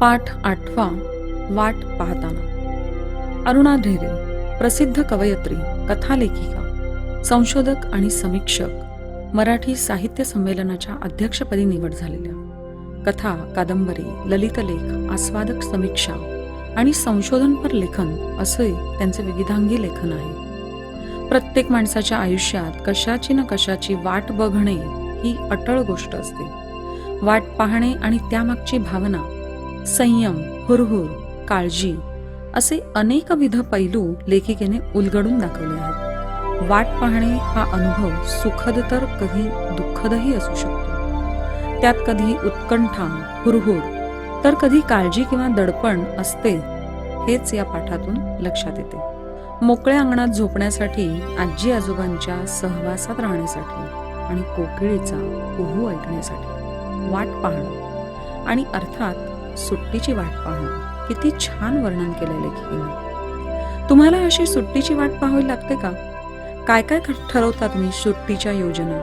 पाठ 8वा. वाट पाहताना. अरुणा ढेरे, प्रसिद्ध कवयित्री, कथालेखिका, संशोधक आणि समीक्षक, मराठी साहित्य संमेलनाच्या अध्यक्षपदी निवड झालेल्या. कथा, कादंबरी, ललितलेख, आस्वादक समीक्षा आणि संशोधनपर लेखन असे त्यांचे विविधांगी लेखन आहे. प्रत्येक माणसाच्या आयुष्यात कशाची न कशाची वाट बघणे ही अटळ गोष्ट असते. वाट पाहणे आणि त्यामागची भावना, संयम, हुरहुर, काळजी असे अनेकविध पैलू लेखिकेने उलगडून दाखवले आहेत. वाट पाहणे हा अनुभव सुखद तर कधी दुःखदही असू शकतो. त्यात कधी उत्कंठा, हुरहुर तर कधी काळजी किंवा दडपण असते, हेच या पाठातून लक्षात येते. मोकळ्या अंगणात झोपण्यासाठी, आजी आजोबांच्या सहवासात राहण्यासाठी आणि कोकिळीचा कुहू ऐकण्यासाठी वाट पाहणं आणि अर्थात सुट्टीची वाट पाहणं किती छान वर्णन केलंय लेखिकेने. तुम्हाला अशी सुट्टीची वाट पाहावी लागते का? काय काय ठरवता तुम्ही सुट्टीच्या योजना?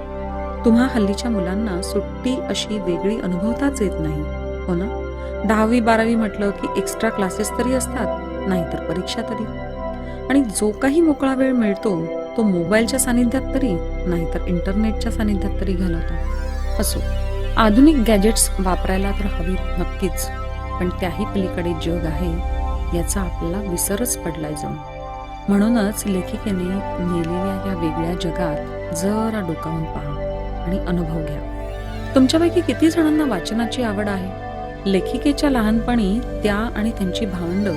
तुम्हा हल्लीच्या मुलांना सुट्टी अशी वेगळी अनुभवताच येत नाही, हो ना? 10वी 12वी म्हटलं की एक्स्ट्रा क्लासेस तरी असतात, नाहीतर परीक्षा तरी. आणि जो काही मोकळा वेळ मिळतो तो मोबाईलच्या सानिध्यात तरी, नाहीतर इंटरनेटच्या सानिध्यात तरी घालवतो. असो, आधुनिक गॅजेट्स वापरायला तर हवीत नक्कीच, पण त्याही पलीकडे जग आहे याचा आपल्याला विसरच पडलाय जणू. म्हणूनच लेखिकेने नेलेल्या या वेगळ्या जगात जरा डोकावून पहा आणि अनुभव घ्या. तुमच्यापैकी किती जणांना वाचनाची आवड आहे? लेखिकेच्या लहानपणी त्या आणि त्यांची भावंड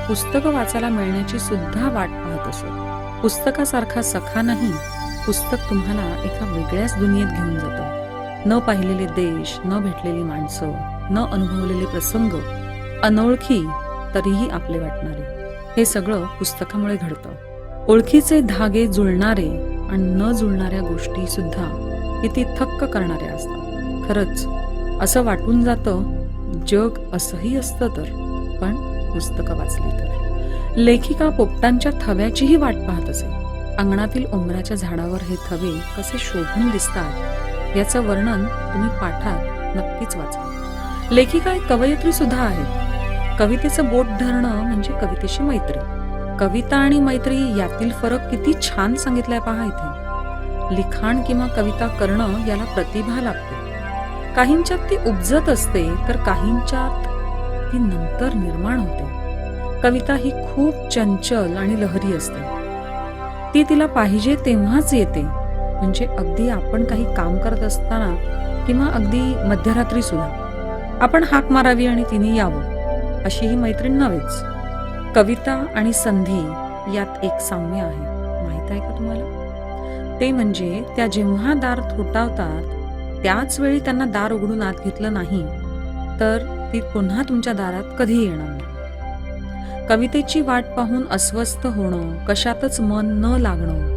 पुस्तकं वाचायला मिळण्याची सुद्धा वाट पाहत असत. पुस्तकासारखा सखा नाही, पुस्तक तुम्हाला एका वेगळ्याच दुनियेत घेऊन जातं. न पाहिलेले देश, न भेटलेली माणसं, न अनुभवलेले प्रसंग, अनोळखी तरीही आपले वाटणारे, हे सगळं पुस्तकामुळे घडतं. ओळखीचे धागे जुळणारे आणि न जुळणाऱ्या गोष्टी सुद्धा किती थक्क करणाऱ्या असतात. खरंच असं वाटून जातं जग असंही असतं तर, पण पुस्तकं वाचली तर. लेखिका पोपटांच्या थव्याचीही वाट पाहत असे. अंगणातील उंबराच्या झाडावर हे थवे कसे शोभून दिसतात याचं वर्णन तुम्ही पाठात नक्कीच वाचा. लेखिका एक कवयित्री सुद्धा आहे. कवितेचं बोट धरणं म्हणजे कवितेशी मैत्री. कविता आणि मैत्री यातील फरक किती छान सांगितलाय पहा इथे. लिखाण किंवा कविता करणं याला प्रतिभा लागते. काहींच्यात ती उपजत असते तर काहींच्यात ती नंतर निर्माण होते. कविता ही खूप चंचल आणि लहरी असते. ती तिला पाहिजे तेव्हाच येते. म्हणजे अगदी आपण काही काम करत असताना किंवा अगदी मध्यरात्री सुद्धा आपण हाक मारावी आणि तिने यावं, अशी ही मैत्रीण नव्हेच. कविता आणि संधी यात एक साम्य आहे, माहित आहे का तुम्हाला? ते म्हणजे त्या जेव्हा दार थोटावतात त्याच वेळी त्यांना दार उघडून आत घेतलं नाही तर ती पुन्हा तुमच्या दारात कधी येणार नाही. कवितेची वाट पाहून अस्वस्थ होणं, कशातच मन न लागणं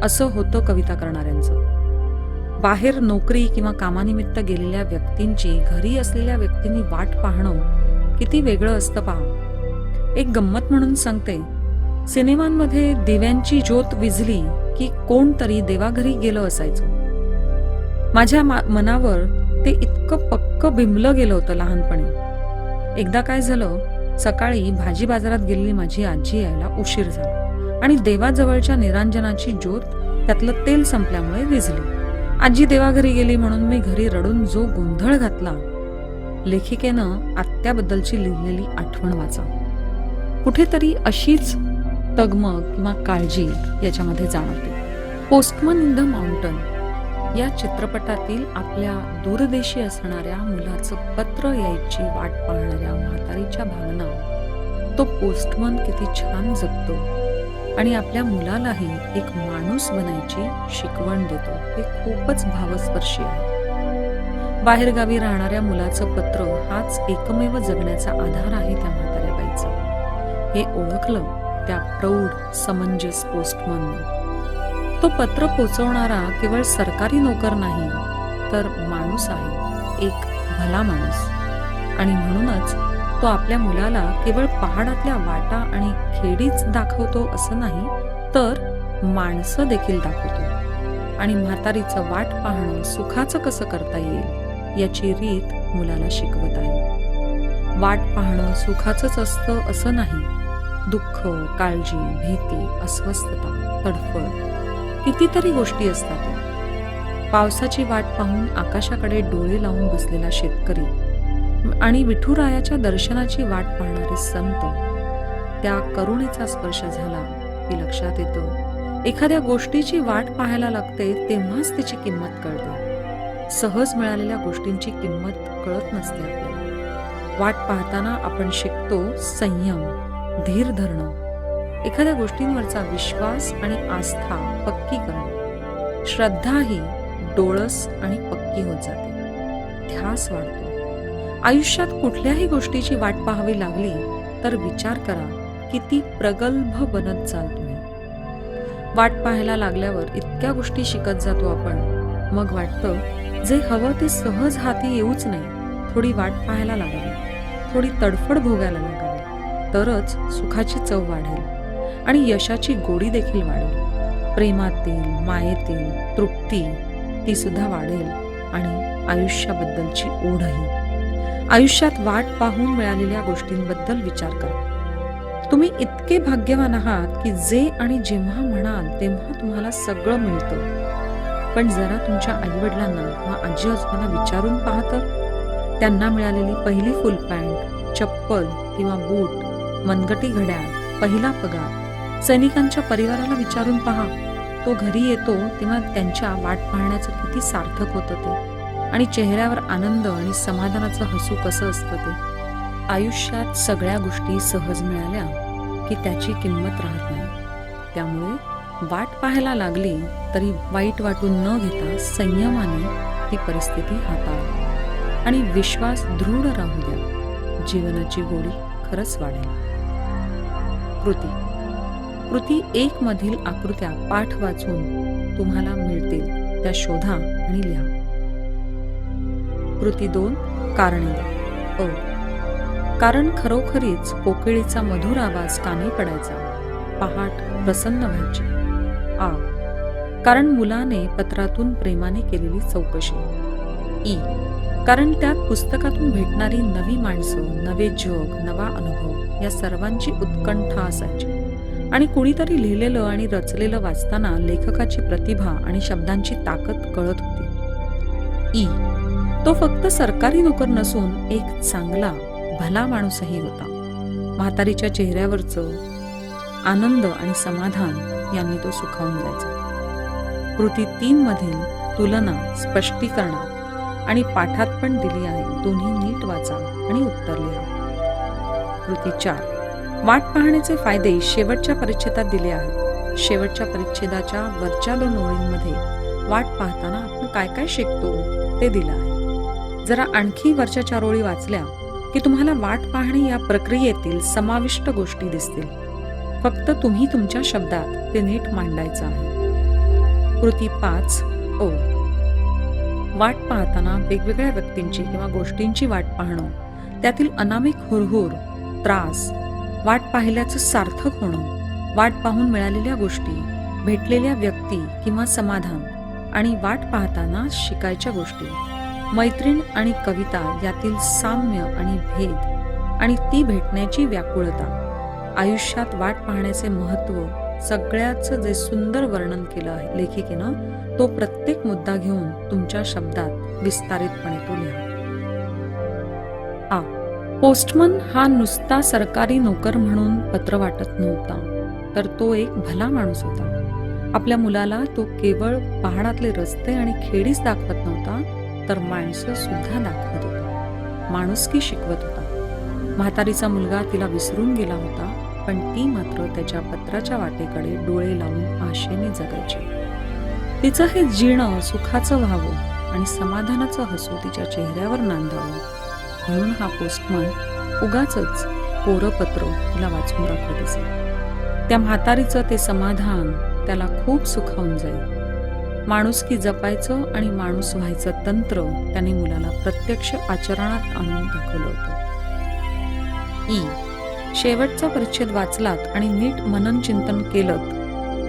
असं होतं कविता करणाऱ्यांचं. बाहेर नोकरी किंवा कामानिमित्त गेलेल्या व्यक्तींची घरी असलेल्या व्यक्तींनी वाट पाहणं किती वेगळं असतं पहा. एक गंमत म्हणून सांगते. सिनेमांमध्ये दिव्यांची ज्योत विझली की कोणतरी देवाघरी गेलं असायचं. माझ्या मनावर ते इतकं पक्क बिंबलं गेलं होतं लहानपणी. एकदा काय झालं, सकाळी भाजी बाजारात गेलेली माझी आजी यायला उशीर झाला आणि देवाजवळच्या निरांजनाची ज्योत त्यातलं तेल संपल्यामुळे विझली. आजी देवाघरी गेली म्हणून मी घरी रडून जो गोंधळ घातला. लेखिकेनं आत्याबद्दलची लिहिलेली आठवण वाचा. कुठेतरी अशीच तगमग किंवा काळजी याच्यामध्ये जाणवते. पोस्टमन इन द माउंटन या चित्रपटातील आपल्या दूरदेशी असणाऱ्या मुलाचं पत्र यायची वाट पाहणाऱ्या म्हातारीच्या भावना तो पोस्टमन किती छान जगतो आणि आपल्या मुलालाही एक माणूस बनायची शिकवण देतो. हे खूपच भावस्पर्शी आहे. बाहेरगावी राहणाऱ्या मुलाचं पत्र हाच एकमेव जगण्याचा आधार आहे त्या म्हाताऱ्या बाईचा. हे ओळखलं त्या प्रौढ समंजस पोस्टमननं. तो पत्र पोचवणारा केवळ सरकारी नोकर नाही तर माणूस आहे, एक भला माणूस. आणि म्हणूनच तो आपल्या मुलाला केवळ पहाडातल्या वाटा आणि खेडीच दाखवतो असं नाही, तर माणसं देखील दाखवतो. आणि म्हातारीचं वाट पाहणं सुखाचं कसं करता येईल याची रीत मुलाला शिकवत आहे. वाट पाहणं सुखाचंच असतं असं नाही. दुःख, काळजी, भीती, अस्वस्थता, तडफड कितीतरी गोष्टी असतात. पावसाची वाट पाहून आकाशाकडे डोळे लावून बसलेला शेतकरी आणि विठुरायाच्या दर्शनाची वाट पाहणारे संत, त्या करुणेचा स्पर्श झाला की लक्षात येतं, एखाद्या गोष्टीची वाट पाहायला लागते तेव्हाच तिची किंमत कळते. सहज मिळालेल्या गोष्टींची किंमत कळत नसते आपल्याला. वाट पाहताना आपण शिकतो संयम, धीर धरणं, एखाद्या गोष्टींवरचा विश्वास आणि आस्था पक्की करणं. श्रद्धाही डोळस आणि पक्की होत जाते, ध्यास वाढतो. आयुष्यात कुठल्याही गोष्टीची वाट पाहावी लागली तर विचार करा किती प्रगल्भ बनत जाल तुम्ही. वाट पाहायला लागल्यावर इतक्या गोष्टी शिकत जातो आपण, मग वाटतं जे हवं ते सहज हाती येऊच नाही. थोडी वाट पाहायला लागावी, थोडी तडफड भोगायला लागावी, तरच सुखाची चव वाढेल आणि यशाची गोडी देखील वाढेल. प्रेमातील, मायेतील तृप्ती ती सुद्धा वाढेल आणि आयुष्याबद्दलची ओढही. आयुष्यात वाट पाहून मिळालेल्या गोष्टींबद्दल विचार करा. तुम्ही इतके भाग्यवान आहात की जे आणि जेव्हा म्हणाल तेव्हा तुम्हाला सगळं मिळतं. पण जरा तुमच्या आईवडिलांना किंवा आजी आजोबांना विचारून पहा तर, त्यांना मिळालेली पहिली फुल पॅन्ट, चप्पल किंवा बूट, मनगटी घड्याळ, पहिला पगार. सैनिकांच्या परिवाराला विचारून पहा, तो घरी येतो तेव्हा त्यांच्या वाट पाहण्याचं किती सार्थक होतं ते, आणि चेहऱ्यावर आनंद आणि समाधानाचं हसू कसं असतं ते. आयुष्यात सगळ्या गोष्टी सहज मिळाल्या की त्याची किंमत राहत नाही. त्यामुळे वाट पाहायला लागली तरी वाईट वाटून न घेता संयमाने ती परिस्थिती हाताळा आणि विश्वास दृढ राहू द्या. जीवनाची गोडी खरंच वाढेल. कृती 1 मधील आकृत्या पाठ वाचून तुम्हाला मिळतील त्या शोधा आणि लिहा. कृती 2 कारणे द्या. कारण खरोखरीच कोकिळीचा मधुर आवाज कानी पडायचा, पहाट प्रसन्न व्हायची. कारण मुलाने पत्रातून प्रेमाने केलेली चौकशी. कारण त्यात पुस्तकातून भेटणारी नवी माणसं, नवे जग, नवा अनुभव या सर्वांची उत्कंठा असायची आणि कुणीतरी लिहिलेलं आणि रचलेलं वाचताना लेखकाची प्रतिभा आणि शब्दांची ताकद कळत होती. तो फक्त सरकारी नोकर नसून एक चांगला भला माणूसही होता. म्हातारीच्या चेहऱ्यावरचं आनंद आणि समाधान यांनी तो सुखावून जायचा. कृती 3 मधील तुलना, स्पष्टीकरण आणि पाठात पण दिली आहे. दोन्ही नीट वाचा आणि उत्तर लिहा. कृती 4 वाट पाहण्याचे फायदे शेवटच्या परिच्छेदात दिले आहेत. शेवटच्या परिच्छेदाच्या वरच्या 2 ओळींमध्ये वाट पाहताना आपण काय काय शिकतो ते दिलं आहे. जरा आणखी वरच्या 4 ओळी वाचल्या की तुम्हाला वाट पाहणे या प्रक्रियेतील समाविष्ट गोष्टी दिसतील. फक्त तुम्ही तुमच्या शब्दात ते नीट मांडायचं आहे. कृती 5 वाट पाहताना वेगवेगळ्या व्यक्तींची किंवा गोष्टींची वाट पाहणं, त्यातील अनामिक हुरहुर, त्रास, वाट पाहिल्याचं सार्थक होणं, वाट पाहून मिळालेल्या गोष्टी, भेटलेल्या व्यक्ती किंवा समाधान आणि वाट पाहताना शिकायच्या गोष्टी, मैत्रीण आणि कविता यातील साम्य आणि भेद आणि ती भेटण्याची व्याकुळता, आयुष्यात वाट पाहण्याचे महत्त्व, सगळ्याचं जे सुंदर वर्णन केलं आहे लेखिकेनं, तो प्रत्येक मुद्दा घेऊन तुमच्या शब्दात विस्तारितपणे तो लिहा. पोस्टमन हा नुसता सरकारी नोकर म्हणून पत्र वाटत नव्हता, तर तो एक भला माणूस होता. आपल्या मुलाला तो केवळ पहाडातले रस्ते आणि खेडीच दाखवत नव्हता, तर माणसं सुद्धा दाखवत होता, माणुसकी शिकवत होता. म्हातारीचा मुलगा तिला विसरून गेला होता, पण ती मात्र त्याच्या पत्राच्या वाटेकडे डोळे लावून आशेने जगायची. तिचं हे जीणं सुखाचं व्हावं आणि समाधानाचं हसू तिच्या चेहऱ्यावर नांदावं म्हणून हा पोस्टमन उगाचच कोरं पत्र तिला वाचून दाखवत असे. त्या म्हातारीचं ते समाधान त्याला खूप सुखावून जाईल. माणुसकी जपायचं आणि माणूस व्हायचं तंत्र त्याने मुलाला प्रत्यक्ष आचरणात आणून दाखवलं होतं. शेवटचा परिच्छेद वाचलात आणि नीट मनन चिंतन केलं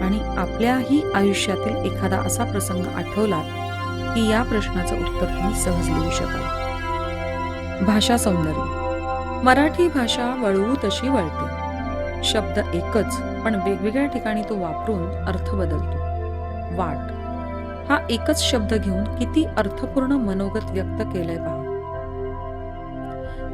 आणि आपल्याही आयुष्यातील एखादा असा प्रसंग आठवलात की या प्रश्नाचं उत्तर तुम्ही सहज लिहू शकाल. भाषा सौंदर्य. मराठी भाषा वळवू तशी वळते. शब्द एकच पण वेगवेगळ्या ठिकाणी तो वापरून अर्थ बदलतो. वाट हा एकच शब्द घेऊन किती अर्थपूर्ण मनोगत व्यक्त केलंय पहा.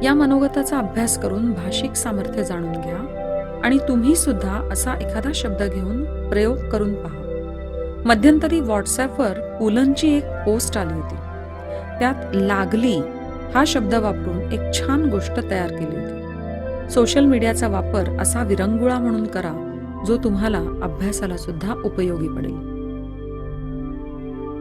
या मनोगताचा अभ्यास करून भाषिक सामर्थ्य जाणून घ्या आणि तुम्ही सुद्धा असा एखादा शब्द घेऊन प्रयोग करून पहा. मध्यंतरी व्हॉट्सॲपवर पुलंची एक पोस्ट आली होती. त्यात लागली हा शब्द वापरून एक छान गोष्ट तयार केली होती. सोशल मीडियाचा वापर असा विरंगुळा म्हणून करा जो तुम्हाला अभ्यासाला सुद्धा उपयोगी पडेल.